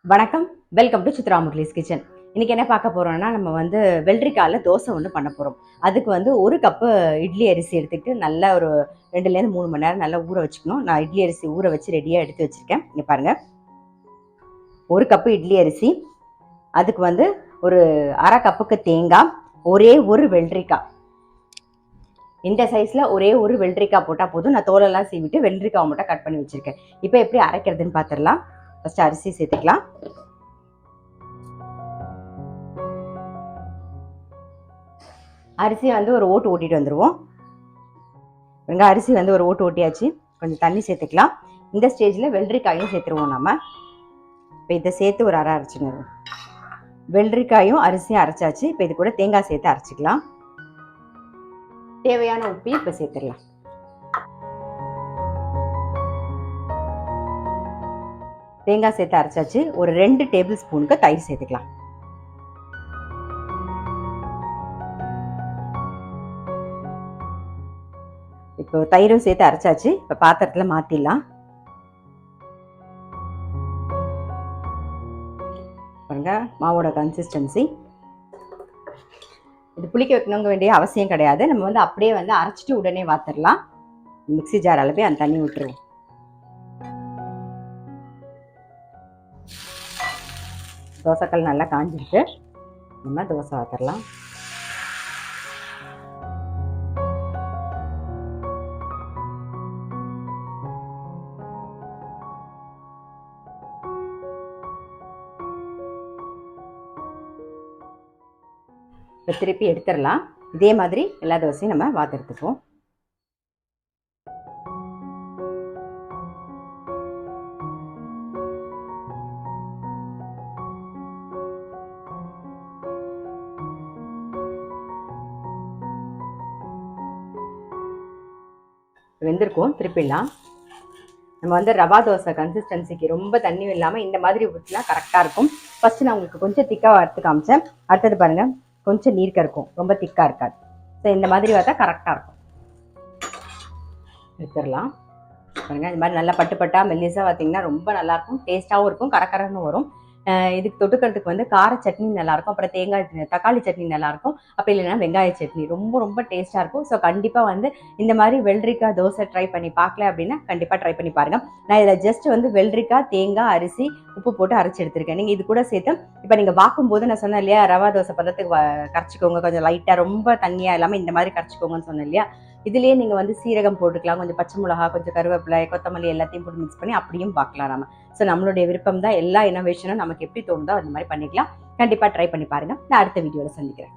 வணக்கம், welcome to Chitra முட்லிஸ் kitchen. இன்னைக்கு என்ன பார்க்க போறோம்னா, நம்ம வெள்ளரிக்கால தோசை பண்ண போறோம். அதுக்கு 1 கப்பு இட்லி அரிசி எடுத்துக்கிட்டு நல்லா ஒரு 2லேருந்து 3 மணி நேரம் நல்லா ஊற வச்சுக்கணும். நான் இட்லி அரிசி ஊற வச்சு ரெடியாக எடுத்து வச்சிருக்கேன். இங்கே பாருங்க, 1 கப்பு இட்லி அரிசி, அதுக்கு ஒரு 1/2 கப்புக்கு தேங்காய், ஒரே ஒரு வெள்ளரிக்காய். இந்த சைஸில் ஒரே ஒரு வெள்ளரிக்காய் போட்டால் போதும். நான் தோலெல்லாம் சீவிட்டு வெள்ளரிக்காவை மட்டும் கட் பண்ணி வச்சுருக்கேன். இப்போ எப்படி அரைக்கிறதுன்னு பார்த்துடலாம். ஃபஸ்ட்டு அரிசி சேர்த்துக்கலாம். அரிசியை ஒரு ஓட்டு ஓட்டிட்டு வந்துடுவோம். அரிசி ஒரு ஓட்டு ஓட்டியாச்சு. கொஞ்சம் தண்ணி சேர்த்துக்கலாம். இந்த ஸ்டேஜில் வெள்ளரிக்காயும் சேர்த்துருவோம். நம்ம இப்போ இதை சேர்த்து ஒரு அரை அரைச்சிடுவோம். வெள்ளரிக்காயும் அரிசியும் அரைச்சாச்சு. இப்போ இது கூட தேங்காய் சேர்த்து அரைச்சிக்கலாம். தேவையான உப்பையும் இப்போ சேர்த்துடலாம். தேங்காய் சேர்த்து அரைச்சாச்சு. ஒரு 2 டேபிள் ஸ்பூனுக்கு தயிர் சேர்த்துக்கலாம். இப்போ தயிரும் சேர்த்து அரைச்சாச்சு. இப்போ பாத்திரத்தில் மாற்றிடலாம். பாருங்க, மாவோட கன்சிஸ்டன்சி. இது புளிக்க வைக்கணுங்க வேண்டிய அவசியம் கிடையாது. நம்ம அப்படியே அரைச்சிட்டு உடனே வாத்திடலாம். மிக்சி ஜார் அளவே அந்த தண்ணி விட்டுருவோம். தோசைக்கல் நல்லா காஞ்சிருக்கு. நம்ம தோசை வாத்திடலாம். இப்போ திருப்பி எடுத்துடலாம். இதே மாதிரி எல்லா தோசையும் நம்ம வாத்திருத்துப்போம். வெந்திருக்கும். திருப்பிடலாம். நம்ம ரவா தோசை கன்சிஸ்டன்சிக்கு ரொம்ப தண்ணியும் இல்லாமல் இந்த மாதிரி ஊற்றினா கரெக்டாக இருக்கும். ஃபஸ்ட்டு நான் உங்களுக்கு கொஞ்சம் திக்காக வறுத்து காமிச்சேன். அடுத்தது பாருங்கள், கொஞ்சம் நீர்க்க இருக்கும், ரொம்ப திக்காக இருக்காது. ஸோ இந்த மாதிரி பார்த்தா கரெக்டாக இருக்கும். எடுத்துடலாம். பாருங்கள், இந்த மாதிரி நல்லா பட்டு பட்டா மெல்லிஸாக பார்த்தீங்கன்னா ரொம்ப நல்லாயிருக்கும். டேஸ்ட்டாகவும் இருக்கும், கரக்கரன்னு வரும். இதுக்கு தொட்டுக்கிறதுக்கு கார சட்னி நல்லாயிருக்கும். அப்புறம் தக்காளி சட்னி நல்லாயிருக்கும். அப்போ இல்லைன்னா வெங்காய சட்னி ரொம்ப ரொம்ப டேஸ்ட்டாக இருக்கும். ஸோ கண்டிப்பாக இந்த மாதிரி வெள்ளரிக்காய் தோசை ட்ரை பண்ணி பார்க்கல அப்படின்னா கண்டிப்பாக ட்ரை பண்ணி பாருங்கள். நான் இதில் ஜஸ்ட் வெள்ளரிக்காய், தேங்காய், அரிசி, உப்பு போட்டு அரைச்சி எடுத்திருக்கேன். நீங்கள் இது கூட சேர்த்து இப்போ நீங்கள் பார்க்கும்போது நான் சொன்னேன் இல்லையா, ரவா தோசை பதத்துக்கு கரைச்சிக்கோங்க. கொஞ்சம் லைட்டாக ரொம்ப தண்ணியாக இல்லாமல் இந்த மாதிரி கரைச்சிக்கோங்கன்னு சொன்னேன் இல்லையா. இதுலேயே நீங்கள் சீரகம் போட்டுக்கலாம், கொஞ்சம் பச்சை மிளகா, கொஞ்சம் கருவேப்பிலை, கொத்தமல்லி எல்லாத்தையும் போட்டு மிக்ஸ் பண்ணி அப்படியும் பார்க்கலாம் நம்ம. ஸோ நம்மளுடைய விருப்பம் தான். எல்லா இனோவேஷனும் நமக்கு எப்படி தோணுதோ அந்த மாதிரி பண்ணிக்கலாம். கண்டிப்பாக ட்ரை பண்ணி பாருங்கள். நான் அடுத்த வீடியோவில் சந்திக்கிறேன்.